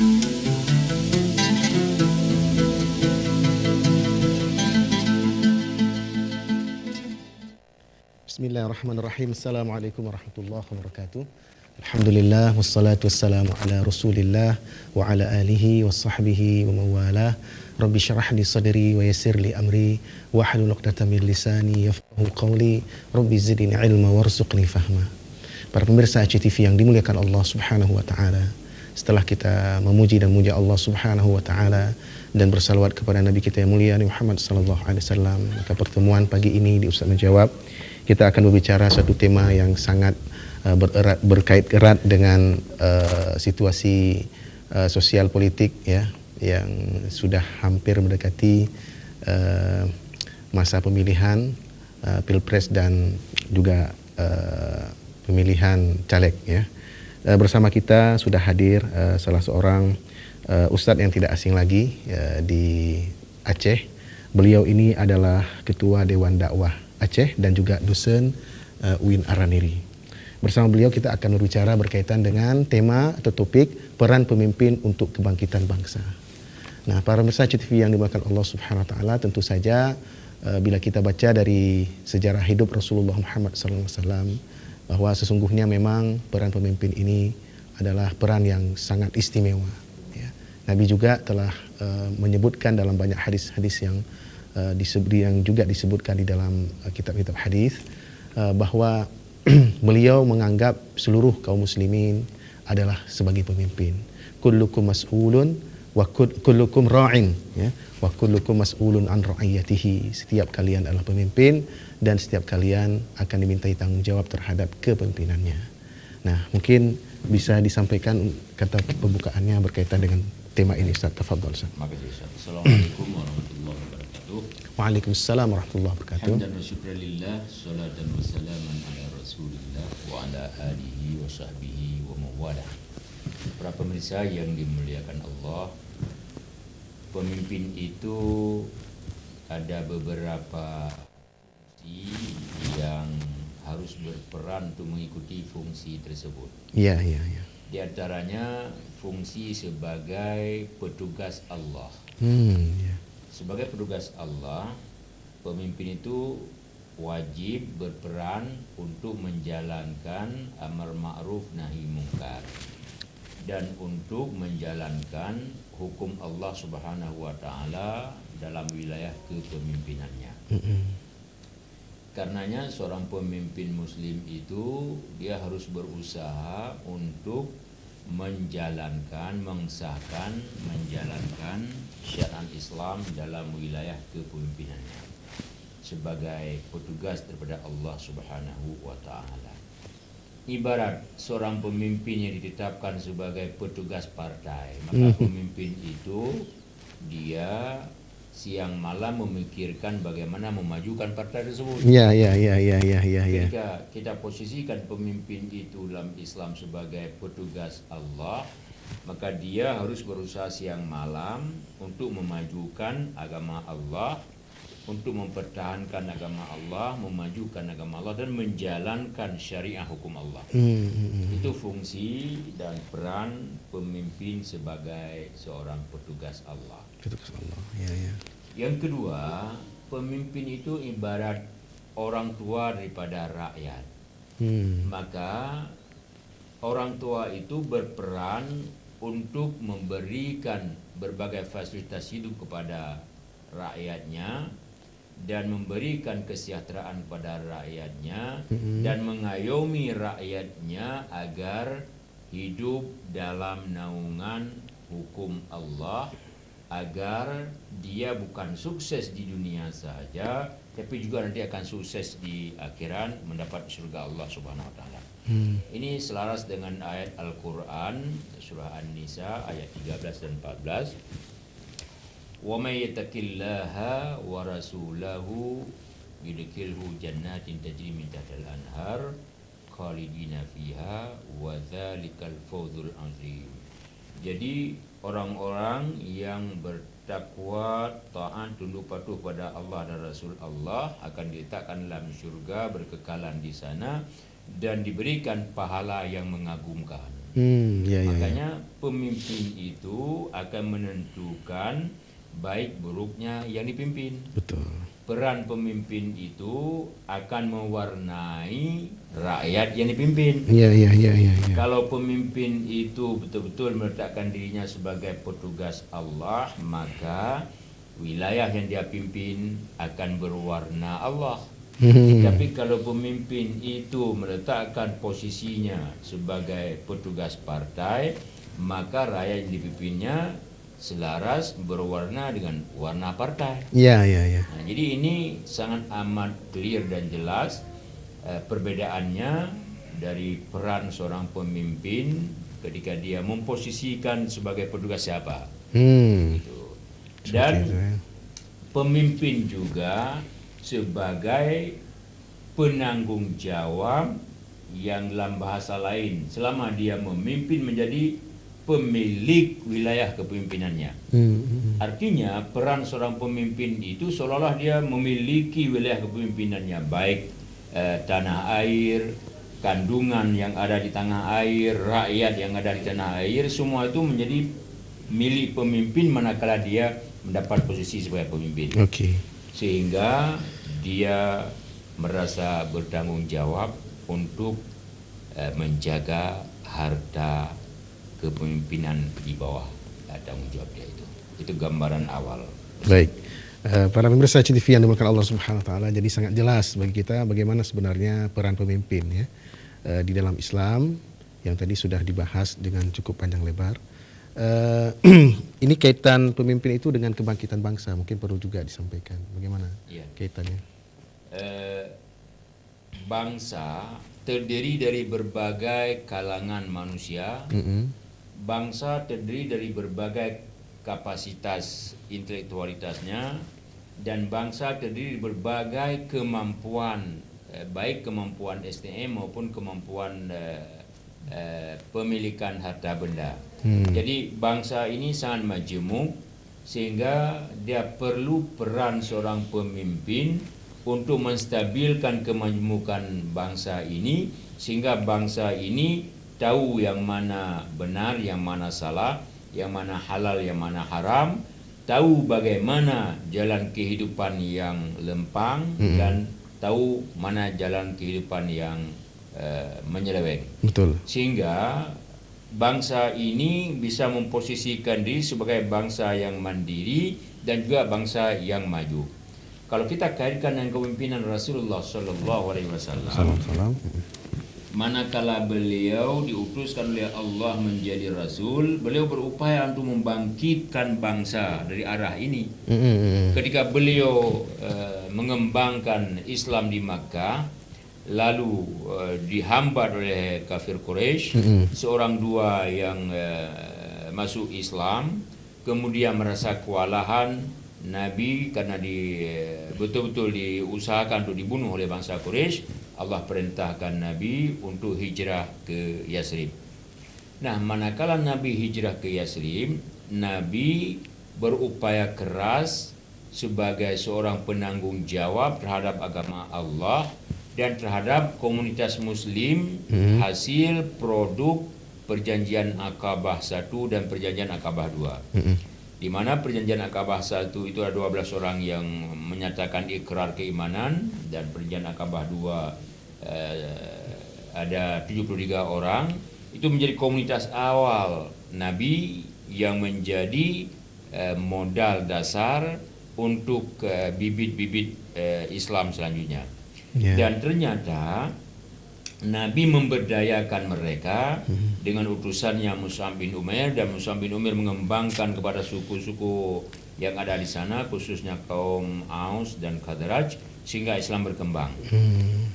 Bismillahirrahmanirrahim. Assalamualaikum warahmatullahi wabarakatuh. Alhamdulillah wassalatu wassalamu ala Rasulillah wa ala alihi wa sahbihi wa mawalah. Rabbi syrah li sadri wa yassir li amri wa hlul 'uqdatam min lisani yafqahu qawli. Rabbi zidni ilma warzuqni fahma. Para pemirsa ACTV yang dimuliakan Allah Subhanahu wa taala. Setelah kita memuji dan memuja Allah Subhanahu wa taala dan bersalawat kepada Nabi kita yang mulia Muhammad sallallahu alaihi wasallam, maka pertemuan pagi ini di Ustaz Menjawab kita akan berbicara satu tema yang sangat berkait erat dengan situasi sosial politik ya, yang sudah hampir mendekati masa pemilihan pilpres dan juga pemilihan caleg ya. Bersama kita sudah hadir salah seorang ustadz yang tidak asing lagi di Aceh. Beliau ini adalah Ketua Dewan Dakwah Aceh dan juga dosen UIN Araniri. Bersama beliau kita akan berbicara berkaitan dengan tema atau topik peran pemimpin untuk kebangkitan bangsa. Nah, para pemirsa ACTV yang dimuliakan Allah Subhanahu wa taala, tentu saja bila kita baca dari sejarah hidup Rasulullah Muhammad SAW, bahwa sesungguhnya memang peran pemimpin ini adalah peran yang sangat istimewa. Ya. Nabi juga telah menyebutkan dalam banyak hadis-hadis yang juga disebutkan di dalam kitab-kitab hadis bahwa beliau menganggap seluruh kaum muslimin adalah sebagai pemimpin. Kullukum mas'ulun wa kullukum ra'in ya, wa kullukum mas'ulun an ra'iyatihi. Setiap kalian adalah pemimpin dan setiap kalian akan dimintai tanggung jawab terhadap kepemimpinannya. Nah, mungkin bisa disampaikan kata pembukaannya berkaitan dengan tema ini, Ustaz. Tafadhol, Ustaz. Makasih, Ustaz. Assalamualaikum warahmatullahi wabarakatuh. Waalaikumsalam warahmatullahi wabarakatuh. Hamdan wa syukrillah, salatan wa salaman ala Rasulillah wa ala alihi wa sahbihi wa mawalah. Para pemirsa yang dimuliakan Allah, pemimpin itu ada beberapa fungsi yang harus berperan untuk mengikuti fungsi tersebut. Iya. Di antaranya fungsi sebagai petugas Allah. Ya. Sebagai petugas Allah, pemimpin itu wajib berperan untuk menjalankan amar ma'ruf nahi mungkar dan untuk menjalankan hukum Allah Subhanahu wa taala dalam wilayah kepemimpinannya. Karenanya seorang pemimpin muslim itu dia harus berusaha untuk menjalankan, menjalankan syariat Islam dalam wilayah kepemimpinannya sebagai petugas daripada Allah Subhanahu wa taala. Ibarat seorang pemimpin yang ditetapkan sebagai petugas partai, maka pemimpin itu dia siang malam memikirkan bagaimana memajukan partai tersebut. Ya. Ketika kita posisikan pemimpin itu dalam Islam sebagai petugas Allah, maka dia harus berusaha siang malam untuk memajukan agama Allah, untuk mempertahankan agama Allah, memajukan agama Allah dan menjalankan syariah hukum Allah. Itu fungsi dan peran pemimpin sebagai seorang petugas Allah. Petugas Allah. Ya. Yang kedua, pemimpin itu ibarat orang tua daripada rakyat. Maka orang tua itu berperan untuk memberikan berbagai fasilitas hidup kepada rakyatnya dan memberikan kesejahteraan kepada rakyatnya dan mengayomi rakyatnya agar hidup dalam naungan hukum Allah, agar dia bukan sukses di dunia saja tapi juga nanti akan sukses di akhirat mendapat surga Allah Subhanahu wa taala. Ini selaras dengan ayat Al-Qur'an surah An-Nisa ayat 13 dan 14. Wa may yattaqillaha wa rasulahu yudkhilhu jannatin tajri min tahtiha al-anhar khalidina fiha wa dzalikal fawzul azim. Jadi orang-orang yang bertakwa, taat, tunduk patuh pada Allah dan Rasul Allah akan diletakkan dalam syurga, berkekalan di sana dan diberikan pahala yang mengagumkan. Ya, ya, Makanya pemimpin itu akan menentukan baik buruknya yang dipimpin. betul. Peran pemimpin itu akan mewarnai rakyat yang dipimpin. Ya, ya, ya, ya, ya. Kalau pemimpin itu betul-betul meletakkan dirinya sebagai petugas Allah, maka wilayah yang dia pimpin akan berwarna Allah. Tapi kalau pemimpin itu meletakkan posisinya sebagai petugas partai, maka rakyat yang dipimpinnya selaras berwarna dengan warna partai. Ya, ya, ya. Nah, jadi ini sangat amat clear dan jelas perbedaannya dari peran seorang pemimpin ketika dia memposisikan sebagai petugas siapa. Gitu. Dan pemimpin juga sebagai penanggung jawab yang dalam bahasa lain selama dia memimpin menjadi pemilik wilayah kepemimpinannya. Artinya peran seorang pemimpin itu seolah-olah dia memiliki wilayah kepemimpinannya, baik tanah air, kandungan yang ada di tanah air, rakyat yang ada di tanah air, semua itu menjadi milik pemimpin manakala dia mendapat posisi sebagai pemimpin. Sehingga dia merasa bertanggung jawab untuk menjaga harta kepemimpinan di bawah tanggung jawab dia itu. Itu gambaran awal. Baik. Para pemirsa CTV yang dimuliakan Allah Subhanahu wa taala, jadi sangat jelas bagi kita bagaimana sebenarnya peran pemimpin ya di dalam Islam yang tadi sudah dibahas dengan cukup panjang lebar. Ini kaitan pemimpin itu dengan kebangkitan bangsa, mungkin perlu juga disampaikan. Bagaimana kaitannya? Bangsa terdiri dari berbagai kalangan manusia. Bangsa terdiri dari berbagai kapasitas intelektualitasnya, dan bangsa terdiri dari berbagai kemampuan, baik kemampuan SDM maupun kemampuan pemilikan harta benda. Jadi bangsa ini sangat majemuk, sehingga dia perlu peran seorang pemimpin untuk menstabilkan kemajemukan bangsa ini, sehingga bangsa ini tahu yang mana benar, yang mana salah, yang mana halal, yang mana haram, tahu bagaimana jalan kehidupan yang lempang dan tahu mana jalan kehidupan yang menyeleweng. Betul. Sehingga bangsa ini bisa memposisikan diri sebagai bangsa yang mandiri dan juga bangsa yang maju. Kalau kita kaitkan dengan kepemimpinan Rasulullah Sallallahu Alaihi Wasallam, manakala beliau diutuskan oleh Allah menjadi Rasul, beliau berupaya untuk membangkitkan bangsa dari arah ini. Ketika beliau mengembangkan Islam di Makkah, lalu dihambat oleh kafir Quraisy, seorang dua yang masuk Islam, kemudian merasa kewalahan. Nabi karena betul-betul diusahakan untuk dibunuh oleh bangsa Quraisy, Allah perintahkan Nabi untuk hijrah ke Yasrib. Nah, manakala Nabi hijrah ke Yasrib, Nabi berupaya keras sebagai seorang penanggung jawab terhadap agama Allah dan terhadap komunitas Muslim, hasil produk Perjanjian Aqabah 1 dan Perjanjian Aqabah 2. Di mana Perjanjian Aqabah 1 itu ada 12 orang yang menyatakan ikrar keimanan, dan Perjanjian Aqabah 2 ada 73 orang. Itu menjadi komunitas awal Nabi yang menjadi modal dasar untuk bibit-bibit Islam selanjutnya. Dan ternyata Nabi memberdayakan mereka dengan utusannya Mus'ab bin Umair, dan Mus'ab bin Umair mengembangkan kepada suku-suku yang ada di sana, khususnya kaum Aus dan Khazraj, sehingga Islam berkembang.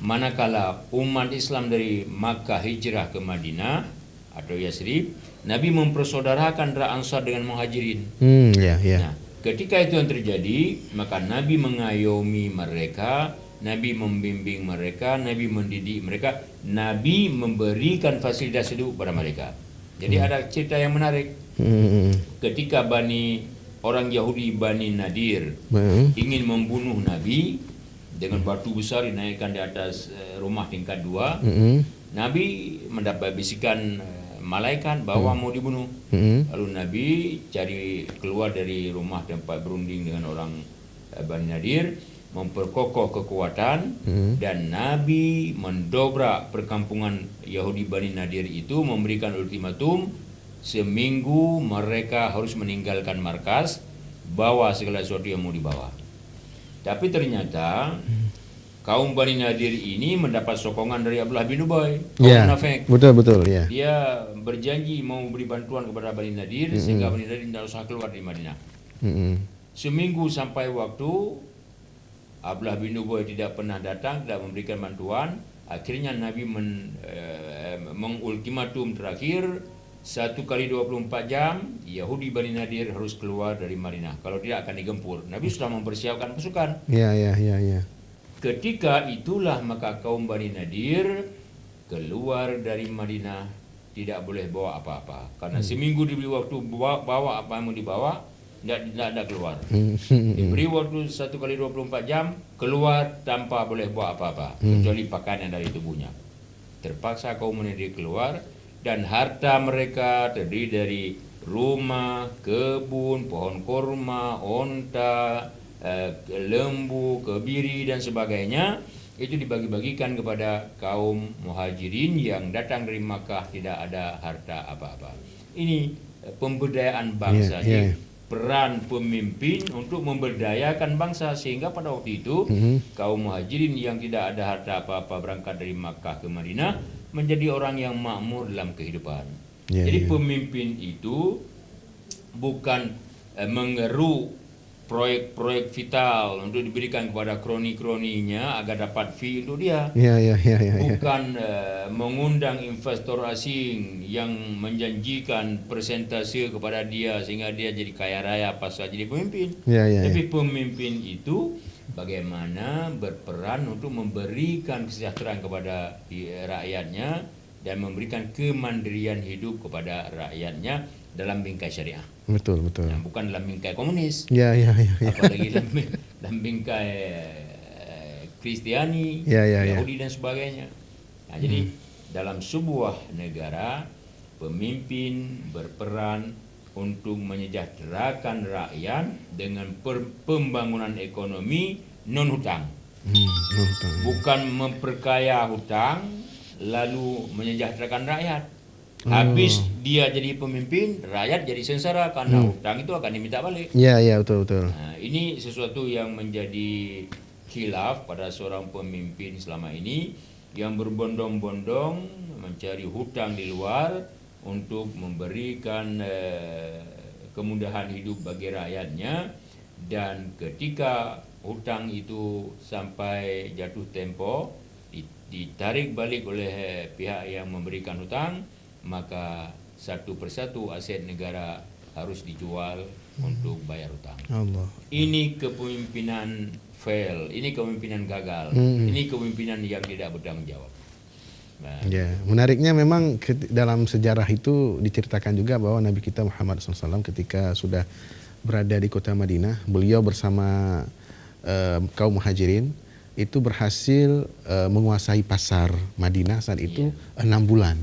Manakala umat Islam dari Makkah hijrah ke Madinah atau Yasrib, Nabi mempersaudarakan antara Ansar dengan Muhajirin. Nah, ketika itu yang terjadi, maka Nabi mengayomi mereka, Nabi membimbing mereka, Nabi mendidik mereka, Nabi memberikan fasilitas hidup pada mereka. Jadi ada cerita yang menarik. Ketika orang Yahudi Bani Nadir ingin membunuh Nabi dengan batu besar dinaikkan di atas rumah tingkat 2, Nabi mendapat bisikan malaikat bawa mau dibunuh. Lalu Nabi cari keluar dari rumah tempat berunding dengan orang Bani Nadir, memperkokoh kekuatan, dan Nabi mendobrak perkampungan Yahudi Bani Nadir itu, memberikan ultimatum seminggu mereka harus meninggalkan markas, bawa segala sesuatu yang mau dibawa. Tapi ternyata kaum Bani Nadir ini mendapat sokongan dari Abdullah bin Ubay, kaum munafik. Betul, ya. Dia berjanji mau beri bantuan kepada Bani Nadir sehingga Bani Nadir tidak usah keluar dari Madinah. Seminggu sampai waktu, Abdullah bin Ubay tidak pernah datang, tidak memberikan bantuan. Akhirnya Nabi mengultimatum terakhir, 1 kali 24 jam Yahudi Bani Nadir harus keluar dari Madinah, kalau tidak akan digempur. Nabi sudah mempersiapkan pasukan. Ya. Ketika itulah maka kaum Bani Nadir keluar dari Madinah, tidak boleh bawa apa-apa, karena seminggu diberi waktu bawa apa yang mau dibawa, tidak keluar. Diberi waktu 1 kali 24 jam, keluar tanpa boleh bawa apa-apa, kecuali pakaian yang dari tubuhnya. Terpaksa kaum Bani Nadir keluar, dan harta mereka terdiri dari rumah, kebun, pohon korma, onta, lembu, kebiri dan sebagainya, itu dibagi-bagikan kepada kaum muhajirin yang datang dari Makkah, tidak ada harta apa-apa. Ini pemberdayaan bangsa. Peran pemimpin untuk memberdayakan bangsa, sehingga pada waktu itu kaum muhajirin yang tidak ada harta apa-apa berangkat dari Makkah ke Madinah menjadi orang yang makmur dalam kehidupan. Jadi pemimpin itu bukan mengeru proyek-proyek vital untuk diberikan kepada kroni-kroninya agar dapat fee untuk dia. Bukan mengundang investor asing yang menjanjikan persentase kepada dia sehingga dia jadi kaya raya pasal jadi pemimpin. Tapi pemimpin itu bagaimana berperan untuk memberikan kesejahteraan kepada rakyatnya dan memberikan kemandirian hidup kepada rakyatnya dalam bingkai syariah. Betul. Nah, bukan dalam bingkai komunis. Apalagi dalam bingkai Kristiani, Yahudi dan sebagainya. Nah, jadi dalam sebuah negara, pemimpin berperan untuk menyejahterakan rakyat dengan pembangunan ekonomi non hutang. Bukan memperkaya hutang lalu menyejahterakan rakyat. Habis dia jadi pemimpin, rakyat jadi sengsara karena hutang itu akan diminta balik. Betul. Nah, ini sesuatu yang menjadi khilaf pada seorang pemimpin selama ini, yang berbondong-bondong mencari hutang di luar untuk memberikan kemudahan hidup bagi rakyatnya, dan ketika hutang itu sampai jatuh tempo ditarik balik oleh pihak yang memberikan hutang, maka satu persatu aset negara harus dijual untuk bayar hutang. Ini kepemimpinan fail, ini kepemimpinan gagal, ini kepemimpinan yang tidak bertanggung jawab. Nah, menariknya memang dalam sejarah itu diceritakan juga bahwa Nabi kita Muhammad SAW ketika sudah berada di kota Madinah, beliau bersama kaum muhajirin itu berhasil menguasai pasar Madinah saat itu 6 bulan.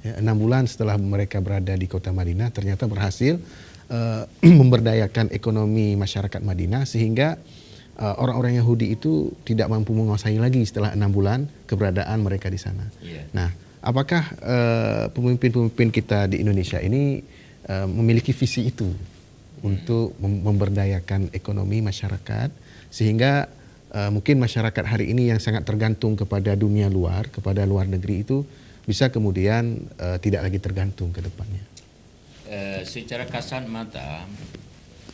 6 bulan setelah mereka berada di kota Madinah, ternyata berhasil memberdayakan ekonomi masyarakat Madinah sehingga orang-orang Yahudi itu tidak mampu menguasai lagi setelah 6 bulan keberadaan mereka di sana. Nah, apakah pemimpin-pemimpin kita di Indonesia ini memiliki visi itu untuk memberdayakan ekonomi masyarakat sehingga mungkin masyarakat hari ini yang sangat tergantung kepada dunia luar, kepada luar negeri itu bisa kemudian tidak lagi tergantung ke depannya? Secara kasat mata,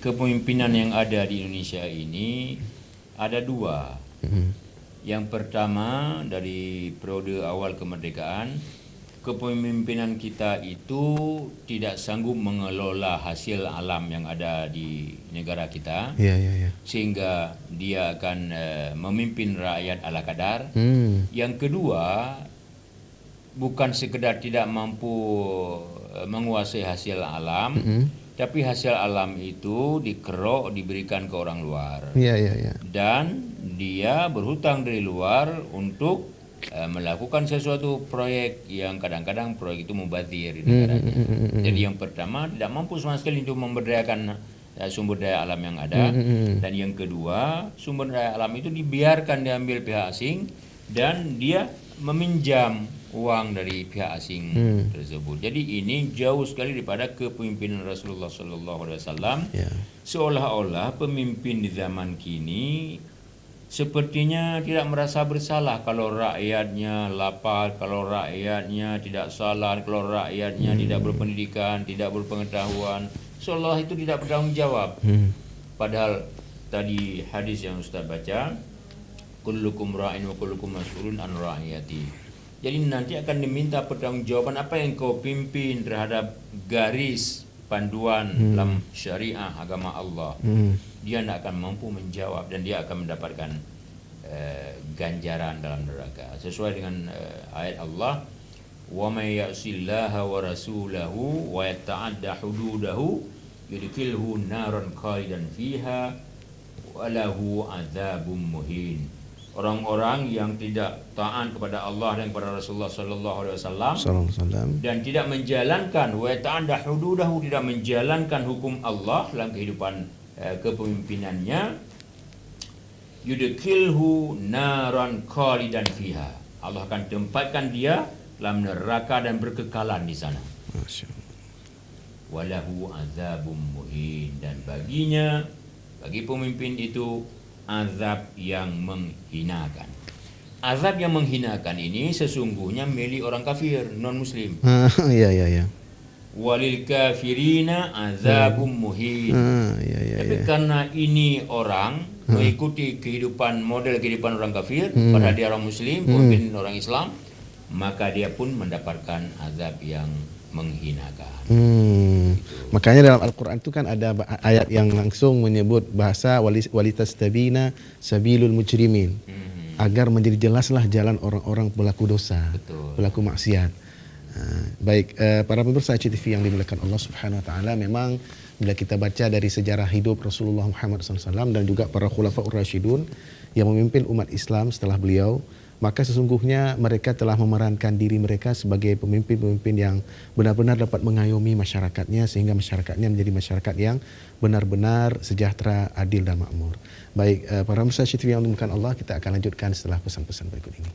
kepemimpinan yang ada di Indonesia ini ada dua. Yang pertama, dari periode awal kemerdekaan, kepemimpinan kita itu tidak sanggup mengelola hasil alam yang ada di negara kita, sehingga dia akan memimpin rakyat ala kadar. Yang kedua, bukan sekedar tidak mampu menguasai hasil alam, tapi hasil alam itu dikerok diberikan ke orang luar. Dan dia berhutang dari luar untuk melakukan sesuatu proyek yang kadang-kadang proyek itu mubazir di negaranya. Jadi yang pertama tidak mampu sama sekali untuk memberdayakan sumber daya alam yang ada, dan yang kedua sumber daya alam itu dibiarkan diambil pihak asing dan dia meminjam uang dari pihak asing tersebut. Jadi ini jauh sekali daripada kepemimpinan Rasulullah SAW. Seolah-olah pemimpin di zaman kini sepertinya tidak merasa bersalah kalau rakyatnya lapar, kalau rakyatnya tidak salat, kalau rakyatnya tidak berpendidikan, tidak berpengetahuan. Seolah itu tidak bertanggung jawab. Padahal tadi hadis yang Ustaz baca, kullukum ra'in wa kullukum mas'ulun an ra'iyati. Jadi nanti akan diminta pertanggungjawaban apa yang kau pimpin terhadap garis panduan dalam syariah agama Allah. Dia tidak akan mampu menjawab dan dia akan mendapatkan ganjaran dalam neraka. Sesuai dengan ayat Allah, wa may ya'sillaha wa rasulahu wa yata'adda hududahu yudkhilhu naran khalidan fiha wa lahu adzabun muhin. Orang-orang yang tidak taat kepada Allah dan kepada Rasulullah sallallahu alaihi wasallam dan tidak menjalankan wa ta'adda hududahu, tidak menjalankan hukum Allah dalam kehidupan kepemimpinannya, yudkhilhu naran khalidan fiha, Allah akan tempatkan dia dalam neraka dan berkekalan di sana. Walahu azabum muhin, dan baginya, bagi pemimpin itu azab yang menghinakan. Azab yang menghinakan ini sesungguhnya milik orang kafir, non muslim. Ya. Walil kafirina azabum muhin. Tapi karena ini orang mengikuti model kehidupan orang kafir, padahal dia orang muslim, pemimpin orang Islam, maka dia pun mendapatkan azab yang menghinakan. Makanya dalam Al-Quran itu kan ada ayat yang langsung menyebut bahasa walitastabina sabilul mujrimin, agar menjadi jelaslah jalan orang-orang pelaku dosa, pelaku maksiat. Baik, para pemirsa CTV yang dimuliakan Allah Subhanahu Wa Taala, memang bila kita baca dari sejarah hidup Rasulullah Muhammad SAW dan juga para khulafaur rasyidun yang memimpin umat Islam setelah beliau, maka sesungguhnya mereka telah memerankan diri mereka sebagai pemimpin-pemimpin yang benar-benar dapat mengayomi masyarakatnya sehingga masyarakatnya menjadi masyarakat yang benar-benar sejahtera, adil dan makmur. Baik, para pemirsa CTV yang dimuliakan Allah, kita akan lanjutkan setelah pesan-pesan berikut ini.